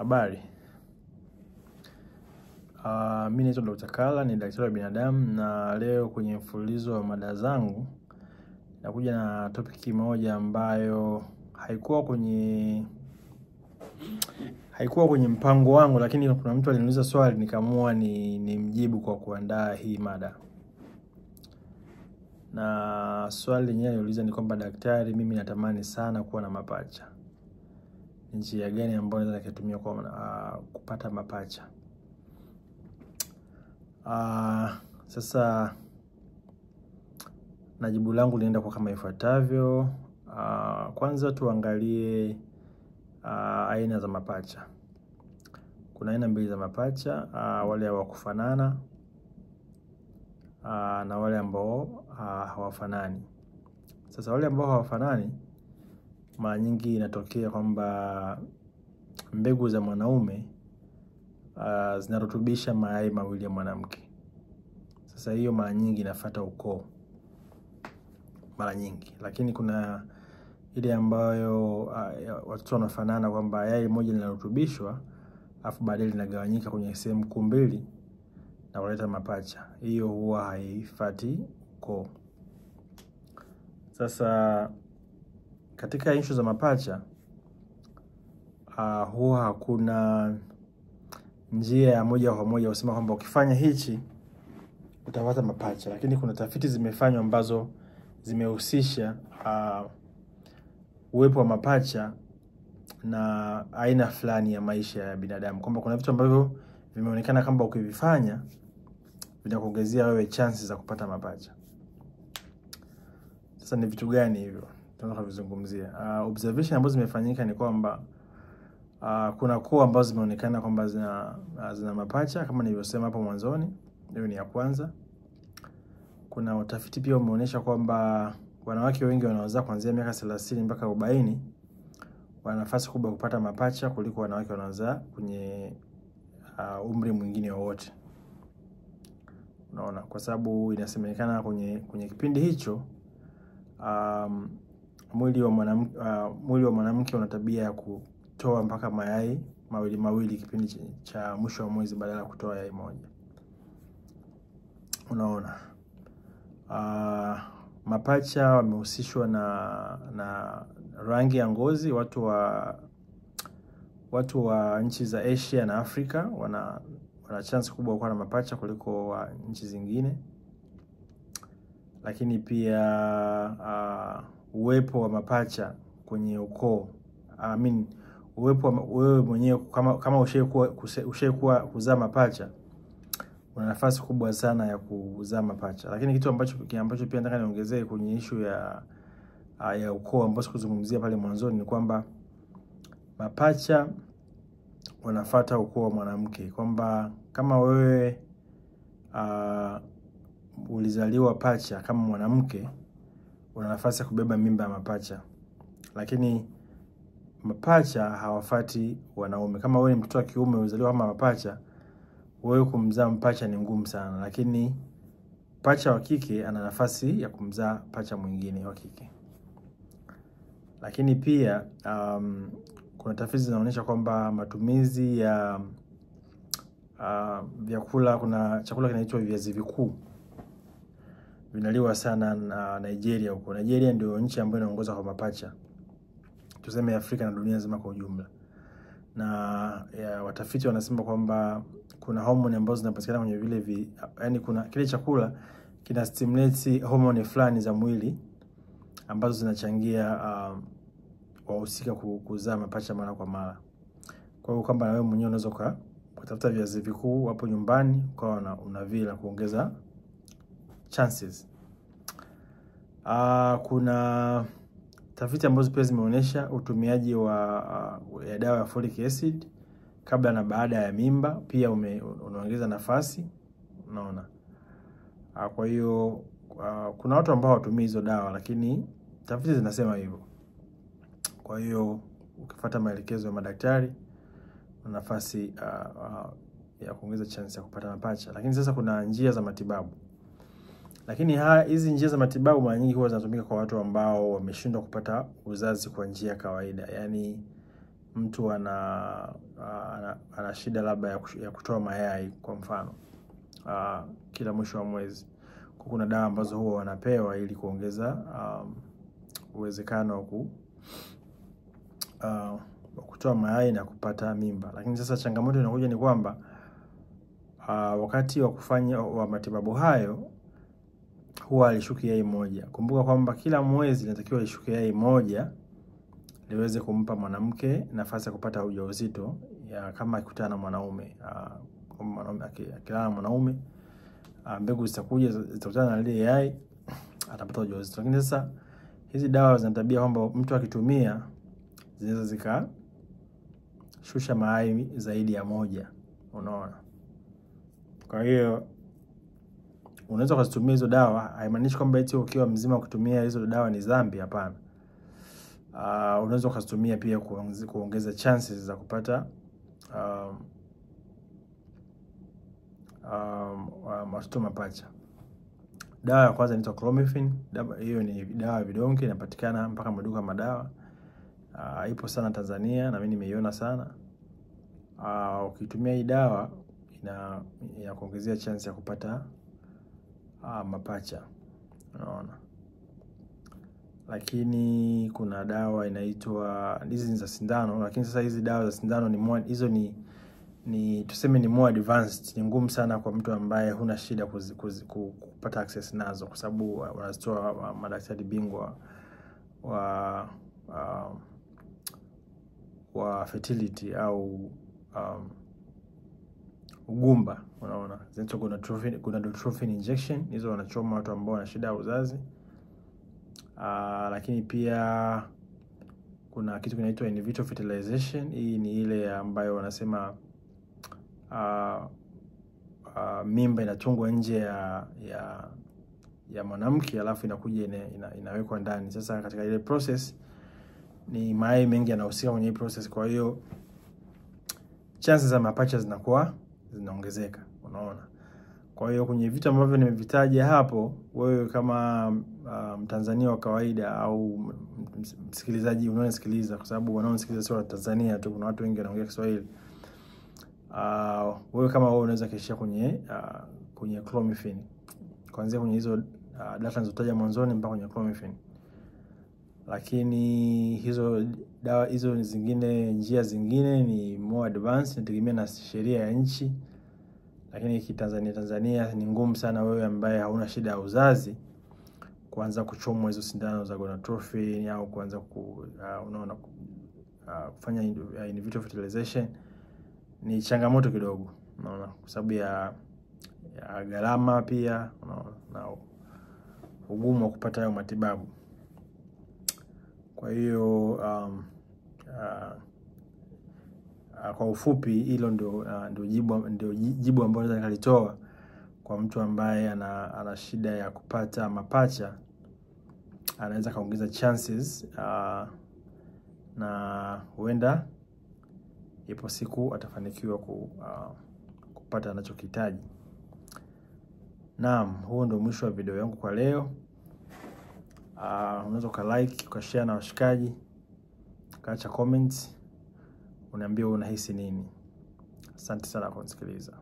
Habari. Mimi naitwa Dr. Kala, ni daktari wa binadamu, na leo kwenye mfululizo wa mada zangu nakuja na topic moja ambayo haikuwa kwenye mpango wangu, lakini kuna mtu aliniuliza swali nikaamua ni mjibu kwa kuandaa hii mada. Na swali lenyewe aliuliza ni kwamba, daktari, mimi natamani sana kuwa na mapacha. Njia gani ambayo naweza kutumia kwa kupata mapacha? Sasa na jibu langu linaenda kwa kama ifuatavyo. Kwanza tuangalie aina za mapacha. Kuna aina mbili za mapacha, wale wa kufanana na wale ambao hawafanani. Sasa wale ambao hawafanani, mara nyingi inatokea kwamba mbegu za mwanaume zinarutubisha mayai mawili ya mwanamke. Sasa hiyo mara nyingi inafuata ukoo mara nyingi, lakini kuna ile ambayo watoto wanafanana kwamba yai moja linarutubishwa afu baadaye linagawanyika kwenye sehemu kuu mbili na kuleta mapacha. Hiyo huwa haifuati ukoo. Sasa katika issue za mapacha huwa hakuna njia ya moja kwa moja kusema kwamba ukifanya hichi utapata mapacha, lakini kuna tafiti zimefanywa ambazo zimehusisha uwepo wa mapacha na aina fulani ya maisha ya binadamu, kwamba kuna vitu ambavyo vimeonekana kwamba ukivifanya vinakuongezea wewe chances za kupata mapacha. Sasa ni vitu gani hivyo tunataka kuzungumzia? Observation ambazo zimefanyika ni kwamba kuna koo ambazo zimeonekana kwamba zina mapacha kama nilivyosema hapo mwanzoni. Hiyo ni ya kwanza. Kuna utafiti pia umeonyesha kwamba wanawake wengi wanaozaa kuanzia miaka 30 mpaka 40 wana nafasi kubwa kupata mapacha kuliko wanawake wanaozaa kwenye umri mwingine wowote. Unaona, kwa sababu inasemekana kwenye kipindi hicho mwili wa mwanamke una tabia ya kutoa mpaka mayai mawili kipindi cha mwisho wa mwezi badala ya kutoa yai moja. Unaona, mapacha wamehusishwa na rangi ya ngozi. Watu wa nchi za Asia na Afrika wana chance kubwa kuwa na mapacha kuliko wa nchi zingine. Lakini pia uwepo wa mapacha kwenye ukoo, uwepo wewe mwenyewe kama ushaikuwa kuzaa mapacha, una nafasi kubwa sana ya kuzaa mapacha. Lakini kitu ambacho pia nataka niongezee kwenye issue ya ukoo ambacho sikuzungumzia pale mwanzoni ni kwamba mapacha wanafuata ukoo wa mwanamke, kwamba kama wewe ulizaliwa pacha kama mwanamke, una nafasi ya kubeba mimba ya mapacha. Lakini mapacha hawafuati wanaume. Kama wewe ni mtoto wa kiume ulizaliwa kama mapacha, wewe kumzaa mapacha ni ngumu sana, lakini pacha wa kike ana nafasi ya kumzaa pacha mwingine wa kike. Lakini pia kuna tafiti zinaonyesha kwamba matumizi ya vyakula, kuna chakula kinaitwa viazi vikuu vinaliwa sana na Nigeria huko. Nigeria ndio nchi ambayo inaongoza kwa mapacha, tuseme Afrika na dunia nzima kwa ujumla. Na watafiti wanasema kwamba kuna hormone ambazo zinapatikana kwenye vile yani kuna kile chakula kina stimulate hormone fulani za mwili ambazo zinachangia wahusika kuzaa mapacha mara kwa mara. Kwa hiyo kwamba na wewe mwenyewe unaweza kutafuta viazi vikuu hapo nyumbani kwa unavila kuongeza chances. Kuna tafiti ambazo pia zimeonyesha utumiaji ya dawa ya folic acid kabla na baada ya mimba pia unaongeza nafasi. Unaona, kwa hiyo kuna watu ambao hawatumii hizo dawa, lakini tafiti zinasema hivyo. Kwa hiyo ukifuata maelekezo ya madaktari una nafasi ya kuongeza chance ya kupata mapacha. Lakini sasa kuna njia za matibabu. Lakini hizi njia za matibabu mara nyingi huwa zinatumika kwa watu ambao wameshindwa kupata uzazi kwa njia ya kawaida. Yaani mtu ana shida labda ya kutoa mayai kwa mfano kila mwisho wa mwezi, kuna dawa ambazo huwa wanapewa ili kuongeza uwezekano wa kutoa mayai na kupata mimba. Lakini sasa changamoto inakuja ni kwamba wakati wa kufanya matibabu hayo huwa alishuki yai moja. Kumbuka kwamba kila mwezi inatakiwa ishuke yai moja liweze kumpa mwanamke nafasi ya kupata ujauzito kama akikutana na mwanaume. Akilala na mwanaume, mbegu zitakutana na ile yai, atapata ujauzito. Lakini sasa hizi dawa zina tabia kwamba mtu akitumia zinaweza zikashusha mayai zaidi ya moja, unaona. Kwa hiyo unaweza kuzitumia hizo dawa, haimaanishi kwamba eti ukiwa mzima kutumia hizo dawa ni dhambi, hapana. Unaweza kuzitumia pia kuongeza chances za kupata watoto mapacha. Dawa ya kwanza inaitwa Clomiphene. Hiyo ni dawa ya vidonge, inapatikana mpaka maduka madawa. Ipo sana Tanzania na mimi nimeiona sana. Ukitumia hii dawa inakuongezea chance ya kupata mapacha, unaona. Lakini kuna dawa inaitwa, hizi ni za sindano, lakini sasa hizi dawa za sindano ni tuseme ni more advanced, ni ngumu sana kwa mtu ambaye huna shida kupata access nazo, kwa sababu wanazitoa madaktari bingwa wa fertility au ugumba, unaona. Zinaitwa gonadotropin injection, hizo wanachoma watu ambao wana shida ya uzazi. Lakini pia kuna kitu kinaitwa in vitro fertilization. Hii ni ile ambayo wanasema mimba inatungwa nje ya mwanamke, alafu inakuja inawekwa ndani. Sasa katika ile process ni mayai mengi yanahusika kwenye hii process, kwa hiyo chances za mapacha zinaongezeka, unaona. Kwa hiyo kwenye vitu ambavyo nimevitaja hapo, wewe kama Mtanzania wa kawaida au msikilizaji unaonisikiliza, kwa sababu wanaonisikiliza sio wa Tanzania tu, kuna watu wengi wanaongea Kiswahili. Wewe kama wewe unaweza kishia kwenye Clomiphene, kuanzia kwenye hizo data nilizotaja mwanzoni mpaka kwenye Clomiphene. Lakini hizo dawa hizo zingine, njia zingine ni more advanced, inategemea na sheria ya nchi. Lakini Tanzania ni ngumu sana wewe ambaye hauna shida ya uzazi kuanza kuchomwa hizo sindano za gonadotropin au kuanza kufanya in vitro fertilization. Ni changamoto kidogo, unaona, kwa sababu ya gharama pia, unaona, na ugumu wa kupata hayo matibabu. Kwa hiyo kwa ufupi hilo ndio jibu ambalo naweza nikalitoa kwa mtu ambaye ana shida ya kupata mapacha. Anaweza kaongeza chances na huenda ipo siku atafanikiwa kupata anachokihitaji. Naam, huo ndio mwisho wa video yangu kwa leo. Unaweza ukalike, ukashare na washikaji, ukaacha comments, uniambie unahisi nini. Asante sana kwa kusikiliza.